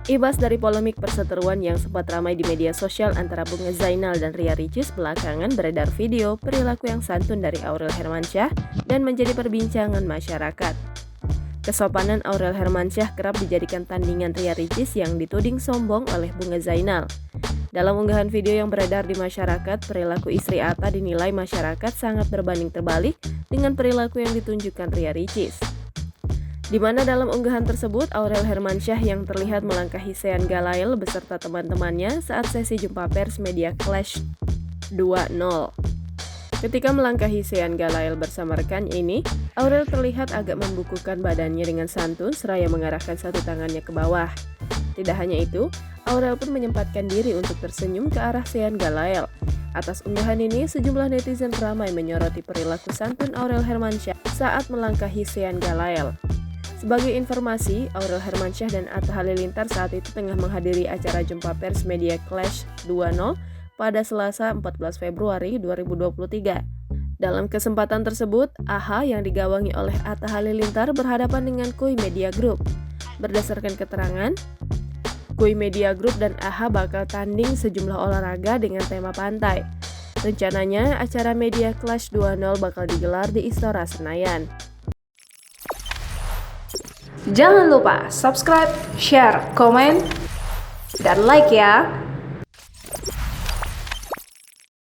Imbas dari polemik perseteruan yang sempat ramai di media sosial antara Bunga Zainal dan Ria Ricis, belakangan beredar video perilaku yang santun dari Aurel Hermansyah dan menjadi perbincangan masyarakat. Kesopanan Aurel Hermansyah kerap dijadikan tandingan Ria Ricis yang dituding sombong oleh Bunga Zainal. Dalam unggahan video yang beredar di masyarakat, perilaku istri Atta dinilai masyarakat sangat berbanding terbalik dengan perilaku yang ditunjukkan Ria Ricis. Di mana dalam unggahan tersebut, Aurel Hermansyah yang terlihat melangkahi Sean Galail beserta teman-temannya saat sesi jumpa pers media Clash 2.0. Ketika melangkahi Sean Galail bersama rekannya ini, Aurel terlihat agak membukukan badannya dengan santun seraya mengarahkan satu tangannya ke bawah. Tidak hanya itu, Aurel pun menyempatkan diri untuk tersenyum ke arah Sean Galail. Atas unggahan ini, sejumlah netizen ramai menyoroti perilaku santun Aurel Hermansyah saat melangkahi Sean Galail. Sebagai informasi, Aurel Hermansyah dan Atta Halilintar saat itu tengah menghadiri acara jumpa pers media Clash 2.0 pada Selasa 14 Februari 2023. Dalam kesempatan tersebut, AHA yang digawangi oleh Atta Halilintar berhadapan dengan Kui Media Group. Berdasarkan keterangan, Kui Media Group dan AHA bakal tanding sejumlah olahraga dengan tema pantai. Rencananya, acara media Clash 2.0 bakal digelar di Istora Senayan. Jangan lupa subscribe, share, komen, dan like ya!